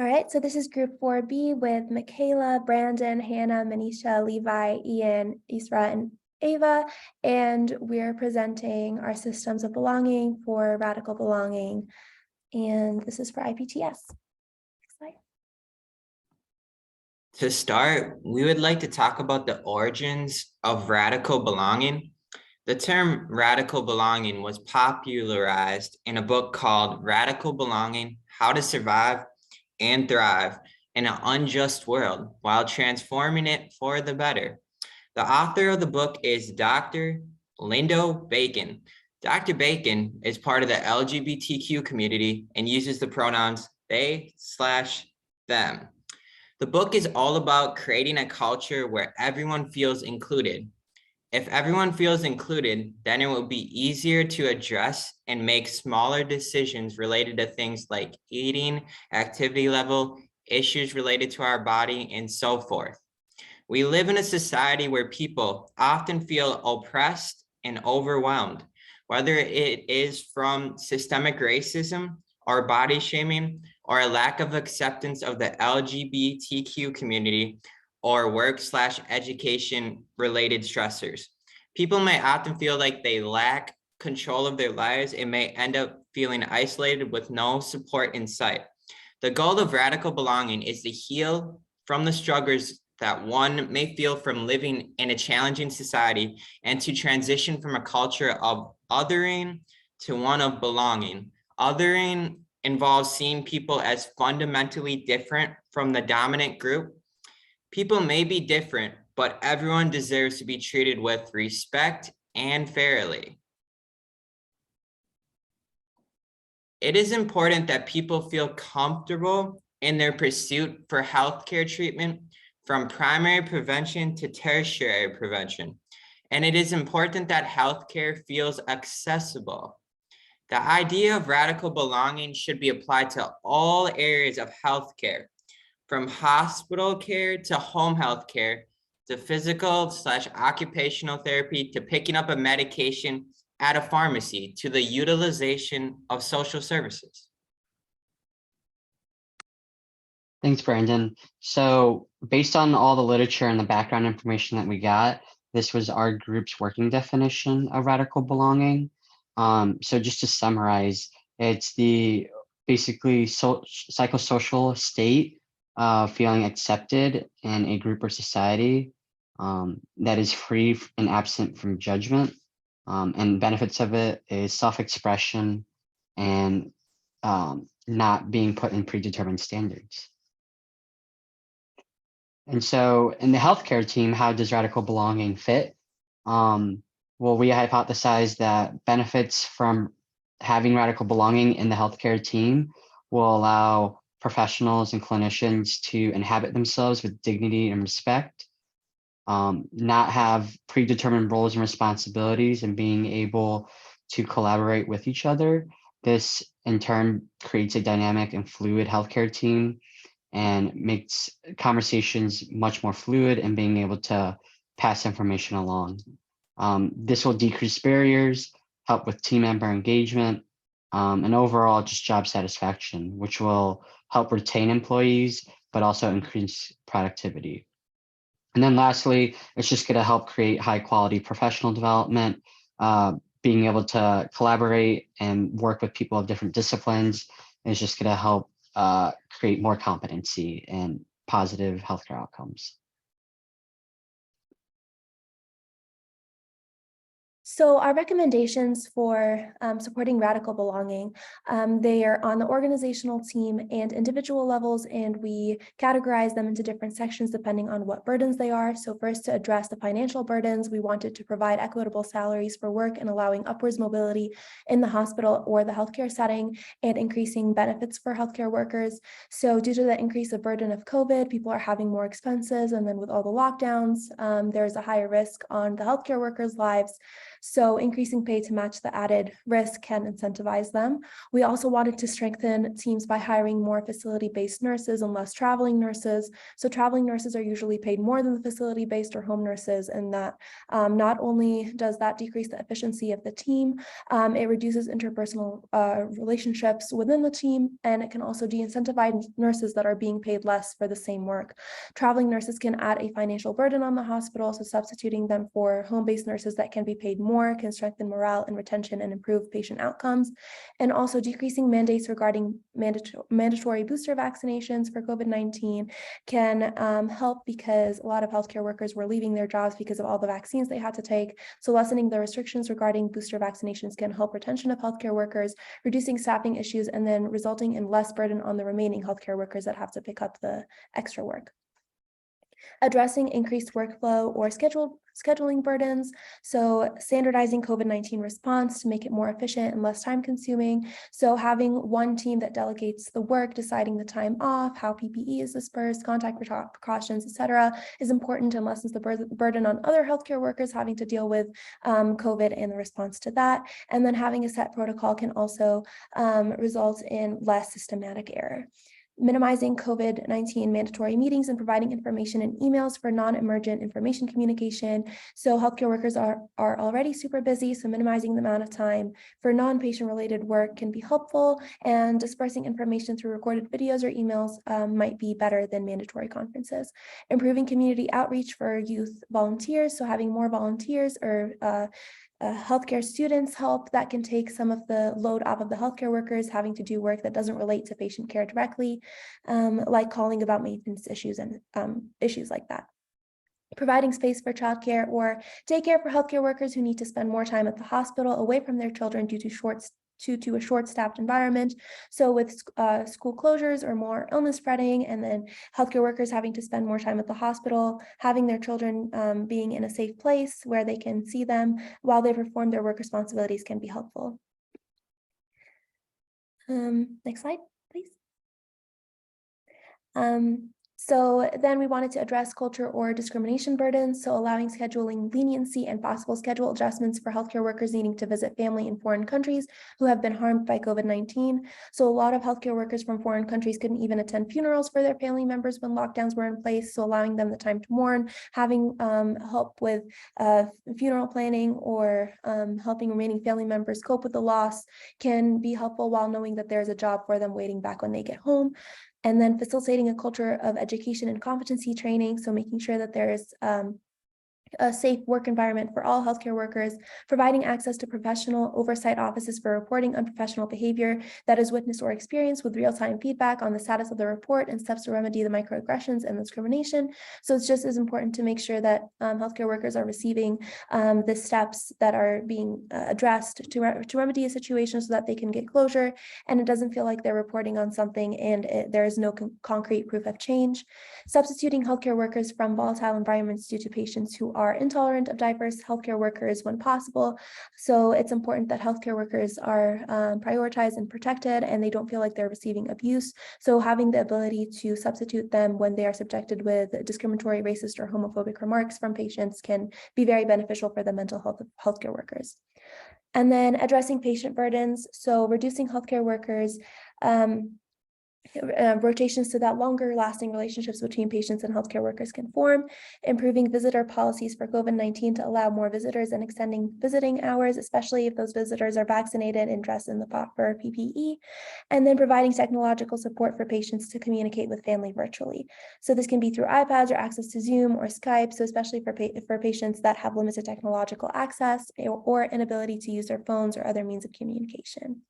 All right, so this is group 4B with Michaela, Brandon, Hannah, Manisha, Levi, Ian, Isra, and Ava, and we're presenting our systems of belonging for radical belonging, and this is for IPTS. Next slide. To start, we would like to talk about the origins of radical belonging. The term radical belonging was popularized in a book called Radical Belonging: How to Survive and Thrive in an Unjust World While Transforming It for the Better. The author of the book is Dr. Lindo Bacon. Dr. Bacon is part of the LGBTQ community and uses the pronouns they/them. The book is all about creating a culture where everyone feels included. If everyone feels included, then it will be easier to address and make smaller decisions related to things like eating, activity level, issues related to our body, and so forth. We live in a society where people often feel oppressed and overwhelmed, whether it is from systemic racism or body shaming or a lack of acceptance of the LGBTQ community or work/education related stressors. People may often feel like they lack control of their lives and may end up feeling isolated with no support in sight. The goal of radical belonging is to heal from the struggles that one may feel from living in a challenging society and to transition from a culture of othering to one of belonging. Othering involves seeing people as fundamentally different from the dominant group. People may be different, but everyone deserves to be treated with respect and fairly. It is important that people feel comfortable in their pursuit for healthcare treatment, from primary prevention to tertiary prevention. And it is important that healthcare feels accessible. The idea of radical belonging should be applied to all areas of healthcare, from hospital care to home health care, to physical/occupational therapy, to picking up a medication at a pharmacy, to the utilization of social services. Thanks, Brandon. So based on all the literature and the background information that we got, this was our group's working definition of radical belonging. So just to summarize, it's the basically psychosocial state of feeling accepted in a group or society that is free and absent from judgment. And benefits of it is self-expression and not being put in predetermined standards. And so in the healthcare team, how does radical belonging fit? Well, we hypothesize that benefits from having radical belonging in the healthcare team will allow professionals and clinicians to inhabit themselves with dignity and respect, not have predetermined roles and responsibilities, and being able to collaborate with each other. This in turn creates a dynamic and fluid healthcare team and makes conversations much more fluid and being able to pass information along. This will decrease barriers, help with team member engagement, and overall just job satisfaction, which will help retain employees, but also increase productivity. And then lastly, it's just going to help create high quality professional development, being able to collaborate and work with people of different disciplines is just going to help create more competency and positive healthcare outcomes. So our recommendations for supporting radical belonging, they are on the organizational team and individual levels, and we categorize them into different sections depending on what burdens they are. So first, to address the financial burdens, we wanted to provide equitable salaries for work and allowing upwards mobility in the hospital or the healthcare setting, and increasing benefits for healthcare workers. So due to the increase of burden of COVID, people are having more expenses, and then with all the lockdowns, there's a higher risk on the healthcare workers' lives. So increasing pay to match the added risk can incentivize them. We also wanted to strengthen teams by hiring more facility-based nurses and less traveling nurses. So traveling nurses are usually paid more than the facility-based or home nurses, and that not only does that decrease the efficiency of the team, it reduces interpersonal relationships within the team, and it can also de-incentivize nurses that are being paid less for the same work. Traveling nurses can add a financial burden on the hospital, so substituting them for home-based nurses that can be paid more can strengthen morale and retention and improve patient outcomes. And also decreasing mandates regarding mandatory booster vaccinations for COVID-19 can help, because a lot of healthcare workers were leaving their jobs because of all the vaccines they had to take. So lessening the restrictions regarding booster vaccinations can help retention of healthcare workers, reducing staffing issues, and then resulting in less burden on the remaining healthcare workers that have to pick up the extra work. Addressing increased workflow or scheduling burdens. So standardizing COVID-19 response to make it more efficient and less time consuming. So having one team that delegates the work, deciding the time off, how PPE is dispersed, contact precautions, etc., is important and lessens the burden on other healthcare workers having to deal with COVID and the response to that. And then having a set protocol can also result in less systematic error. Minimizing COVID-19 mandatory meetings and providing information in emails for non-emergent information communication. So healthcare workers are already super busy, so minimizing the amount of time for non-patient related work can be helpful, and dispersing information through recorded videos or emails might be better than mandatory conferences. Improving community outreach for youth volunteers, so having more volunteers or healthcare students help, that can take some of the load off of the healthcare workers having to do work that doesn't relate to patient care directly, like calling about maintenance issues and issues like that. Providing space for childcare or daycare for healthcare workers who need to spend more time at the hospital away from their children due to a short-staffed environment. So with school closures or more illness spreading, and then healthcare workers having to spend more time at the hospital, having their children being in a safe place where they can see them while they perform their work responsibilities can be helpful. Next slide, please. So then we wanted to address culture or discrimination burdens, so allowing scheduling leniency and possible schedule adjustments for healthcare workers needing to visit family in foreign countries who have been harmed by COVID-19. So a lot of healthcare workers from foreign countries couldn't even attend funerals for their family members when lockdowns were in place, so allowing them the time to mourn, having help with funeral planning, or helping remaining family members cope with the loss can be helpful, while knowing that there's a job for them waiting back when they get home. And then facilitating a culture of education and competency training, so making sure that there's a safe work environment for all healthcare workers, providing access to professional oversight offices for reporting unprofessional behavior that is witnessed or experienced, with real-time feedback on the status of the report and steps to remedy the microaggressions and discrimination. So it's just as important to make sure that healthcare workers are receiving the steps that are being addressed to remedy a situation, so that they can get closure and it doesn't feel like they're reporting on something and there is no concrete proof of change. Substituting healthcare workers from volatile environments due to patients who are intolerant of diverse healthcare workers when possible. So it's important that healthcare workers are prioritized and protected, and they don't feel like they're receiving abuse. So having the ability to substitute them when they are subjected with discriminatory, racist, or homophobic remarks from patients can be very beneficial for the mental health of healthcare workers. And then addressing patient burdens, so reducing healthcare workers, rotations so that longer lasting relationships between patients and healthcare workers can form, improving visitor policies for COVID-19 to allow more visitors and extending visiting hours, especially if those visitors are vaccinated and dressed in the proper PPE, and then providing technological support for patients to communicate with family virtually. So this can be through iPads or access to Zoom or Skype, so especially for patients that have limited technological access or inability to use their phones or other means of communication.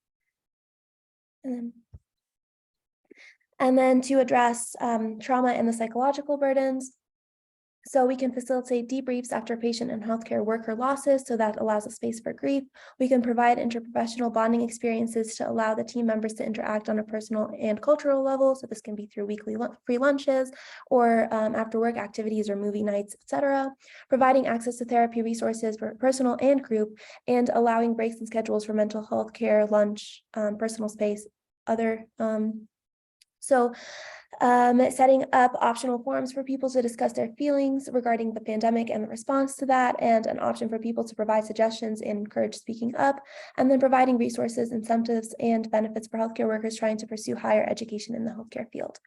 And then to address trauma and the psychological burdens, so we can facilitate debriefs after patient and healthcare worker losses, so that allows a space for grief. We can provide interprofessional bonding experiences to allow the team members to interact on a personal and cultural level. So this can be through weekly free lunches or after work activities or movie nights, etc. Providing access to therapy resources for personal and group, and allowing breaks and schedules for mental health care, lunch, personal space, other So setting up optional forums for people to discuss their feelings regarding the pandemic and the response to that, and an option for people to provide suggestions and encourage speaking up, and then providing resources, incentives, and benefits for healthcare workers trying to pursue higher education in the healthcare field.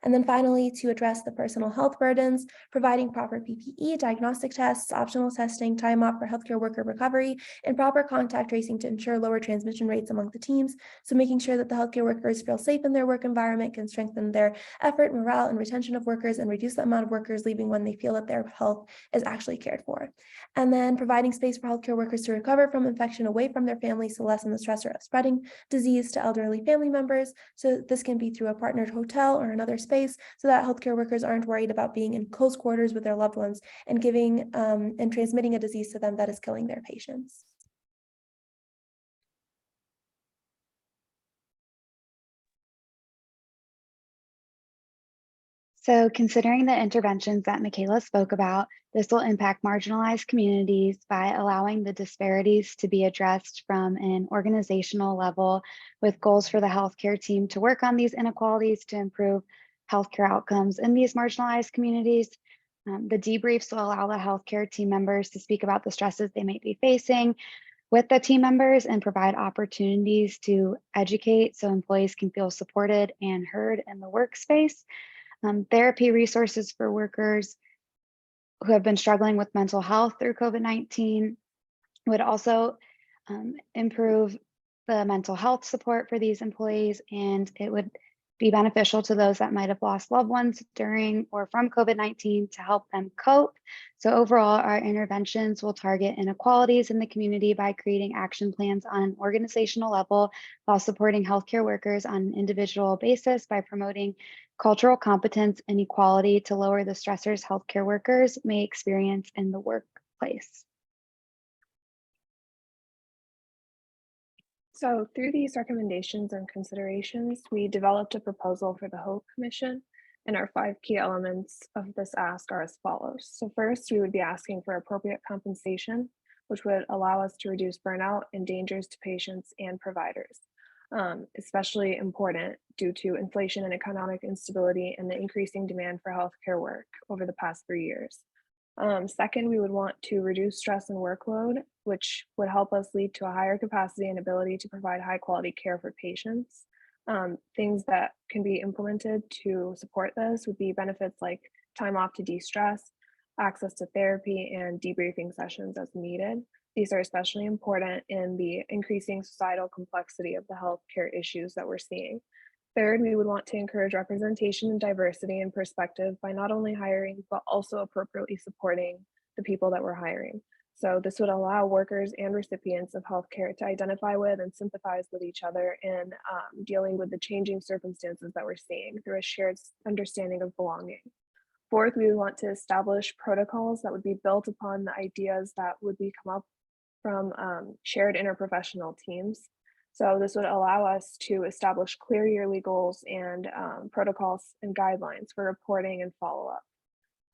And then finally, to address the personal health burdens, providing proper PPE, diagnostic tests, optional testing, time off for healthcare worker recovery, and proper contact tracing to ensure lower transmission rates among the teams. So making sure that the healthcare workers feel safe in their work environment can strengthen their effort, morale, and retention of workers, and reduce the amount of workers leaving when they feel that their health is actually cared for. And then providing space for healthcare workers to recover from infection away from their families to lessen the stressor of spreading disease to elderly family members. So this can be through a partnered hotel or another space, so that healthcare workers aren't worried about being in close quarters with their loved ones and giving and transmitting a disease to them that is killing their patients. So considering the interventions that Michaela spoke about, this will impact marginalized communities by allowing the disparities to be addressed from an organizational level, with goals for the healthcare team to work on these inequalities to improve healthcare outcomes in these marginalized communities. The debriefs will allow the healthcare team members to speak about the stresses they might be facing with the team members and provide opportunities to educate so employees can feel supported and heard in the workspace. Therapy resources for workers who have been struggling with mental health through COVID-19 would also improve the mental health support for these employees, and it would be beneficial to those that might have lost loved ones during or from COVID-19 to help them cope. So overall, our interventions will target inequalities in the community by creating action plans on an organizational level while supporting healthcare workers on an individual basis by promoting cultural competence and equality to lower the stressors healthcare workers may experience in the workplace. So through these recommendations and considerations, we developed a proposal for the Hope Commission, and our 5 key elements of this ask are as follows. So first, we would be asking for appropriate compensation, which would allow us to reduce burnout and dangers to patients and providers, especially important due to inflation and economic instability and the increasing demand for healthcare work over the past 3 years. Second, we would want to reduce stress and workload, which would help us lead to a higher capacity and ability to provide high quality care for patients. Things that can be implemented to support this would be benefits like time off to de-stress, access to therapy, and debriefing sessions as needed. These are especially important in the increasing societal complexity of the healthcare issues that we're seeing. Third, we would want to encourage representation and diversity in perspective by not only hiring, but also appropriately supporting the people that we're hiring. So this would allow workers and recipients of healthcare to identify with and sympathize with each other in dealing with the changing circumstances that we're seeing through a shared understanding of belonging. Fourth, we would want to establish protocols that would be built upon the ideas that would be come up from shared interprofessional teams. So this would allow us to establish clear yearly goals and protocols and guidelines for reporting and follow-up.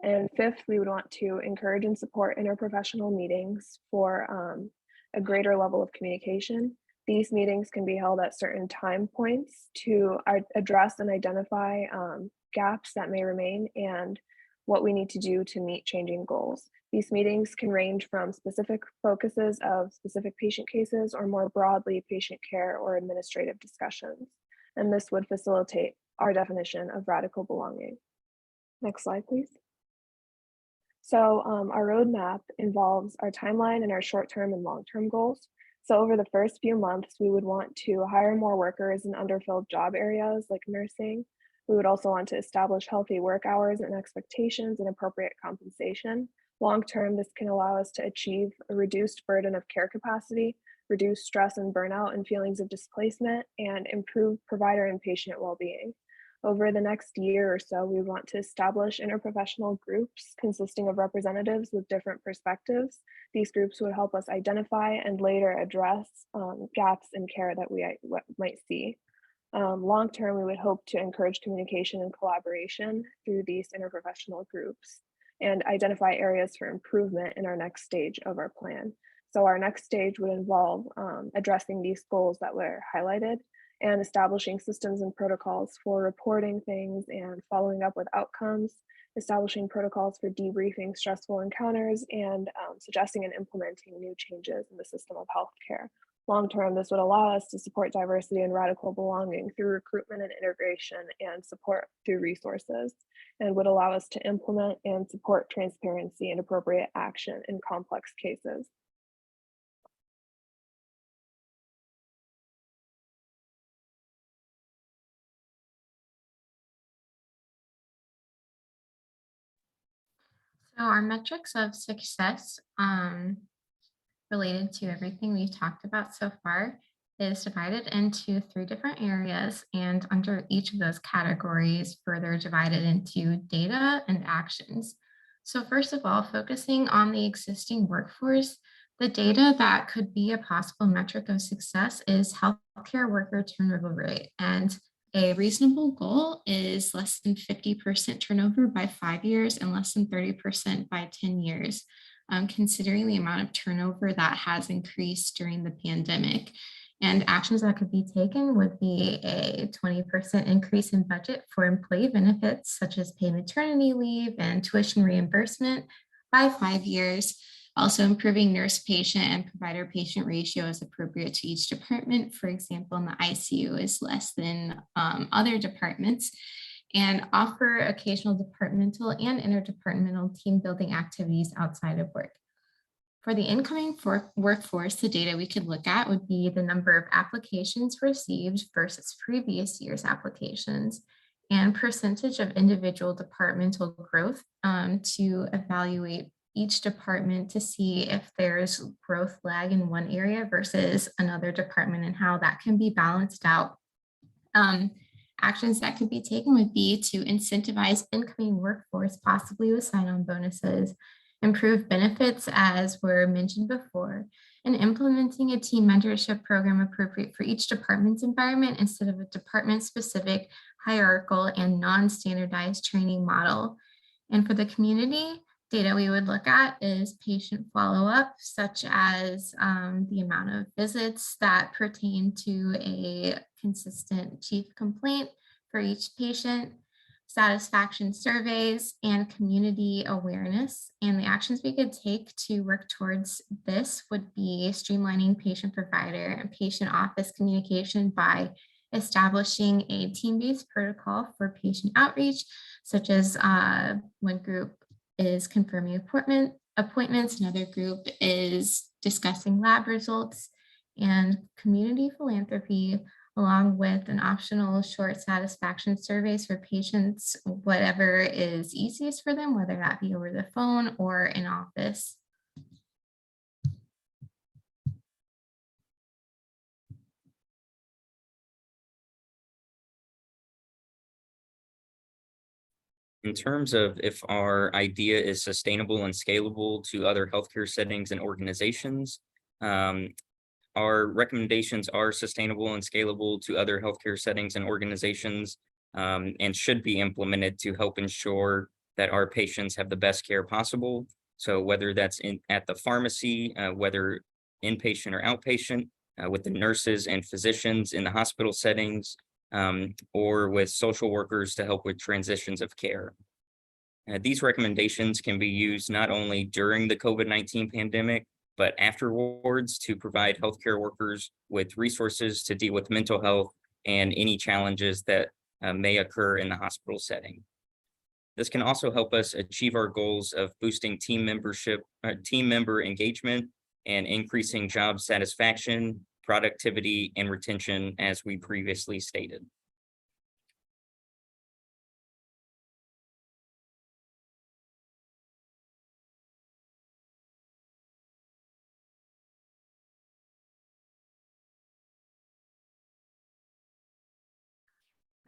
And fifth, we would want to encourage and support interprofessional meetings for a greater level of communication. These meetings can be held at certain time points to address and identify gaps that may remain and what we need to do to meet changing goals. These meetings can range from specific focuses of specific patient cases or more broadly patient care or administrative discussions. And this would facilitate our definition of radical belonging. Next slide, please. So our roadmap involves our timeline and our short-term and long-term goals. So over the first few months, we would want to hire more workers in underfilled job areas like nursing. We would also want to establish healthy work hours and expectations and appropriate compensation. Long-term, this can allow us to achieve a reduced burden of care capacity, reduce stress and burnout and feelings of displacement, and improve provider and patient well-being. Over the next year or so, we want to establish interprofessional groups consisting of representatives with different perspectives. These groups would help us identify and later address gaps in care that we might see. Long-term, we would hope to encourage communication and collaboration through these interprofessional groups and identify areas for improvement in our next stage of our plan. So our next stage would involve addressing these goals that were highlighted and establishing systems and protocols for reporting things and following up with outcomes, establishing protocols for debriefing stressful encounters, and suggesting and implementing new changes in the system of healthcare. Long term, this would allow us to support diversity and radical belonging through recruitment and integration and support through resources, and would allow us to implement and support transparency and appropriate action in complex cases. So our metrics of success related to everything we've talked about so far is divided into 3 different areas, and under each of those categories further divided into data and actions. So first of all, focusing on the existing workforce, the data that could be a possible metric of success is healthcare worker turnover rate. And a reasonable goal is less than 50% turnover by 5 years and less than 30% by 10 years, considering the amount of turnover that has increased during the pandemic. And actions that could be taken would be a 20% increase in budget for employee benefits, such as paid maternity leave and tuition reimbursement by 5 years. Also improving nurse patient and provider patient ratio is appropriate to each department. For example, in the ICU is less than other departments, and offer occasional departmental and interdepartmental team building activities outside of work. For the incoming workforce, the data we could look at would be the number of applications received versus previous year's applications, and percentage of individual departmental growth to evaluate each department to see if there's growth lag in one area versus another department and how that can be balanced out. Actions that could be taken would be to incentivize incoming workforce, possibly with sign-on bonuses, improve benefits as were mentioned before, and implementing a team mentorship program appropriate for each department's environment instead of a department-specific, hierarchical, and non-standardized training model. And for the community, data we would look at is patient follow-up, such as the amount of visits that pertain to a consistent chief complaint for each patient, satisfaction surveys, and community awareness. And the actions we could take to work towards this would be streamlining patient provider and patient office communication by establishing a team-based protocol for patient outreach, such as one group is confirming appointments, another group is discussing lab results, and community philanthropy, along with an optional short satisfaction surveys for patients, whatever is easiest for them, whether that be over the phone or in office. In terms of if our idea is sustainable and scalable to other healthcare settings and organizations, our recommendations are sustainable and scalable to other healthcare settings and organizations, and should be implemented to help ensure that our patients have the best care possible. So whether that's at the pharmacy, whether inpatient or outpatient, with the nurses and physicians in the hospital settings, or with social workers to help with transitions of care. These recommendations can be used not only during the COVID-19 pandemic, but afterwards to provide healthcare workers with resources to deal with mental health and any challenges that may occur in the hospital setting. This can also help us achieve our goals of boosting team member engagement and increasing job satisfaction, productivity, and retention, as we previously stated.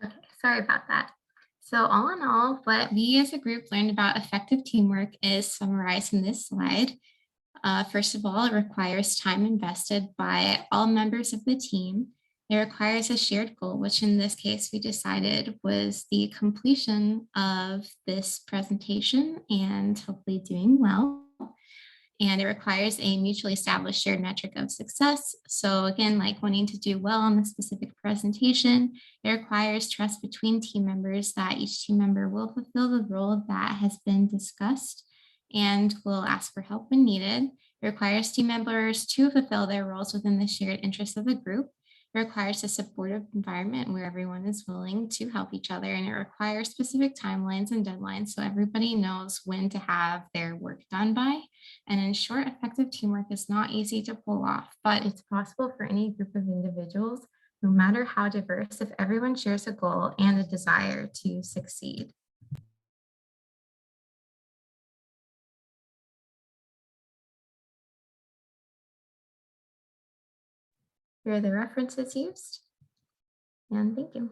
Okay, sorry about that. So all in all, what we as a group learned about effective teamwork is summarized in this slide. First of all, it requires time invested by all members of the team. It requires a shared goal, which in this case we decided was the completion of this presentation and hopefully doing well. And it requires a mutually established shared metric of success. So again, like wanting to do well on the specific presentation, it requires trust between team members that each team member will fulfill the role that has been discussed and will ask for help when needed. It requires team members to fulfill their roles within the shared interests of the group. It requires a supportive environment where everyone is willing to help each other, and it requires specific timelines and deadlines so everybody knows when to have their work done by. And in short, effective teamwork is not easy to pull off, but it's possible for any group of individuals, no matter how diverse, if everyone shares a goal and a desire to succeed. Here are the references used, and thank you.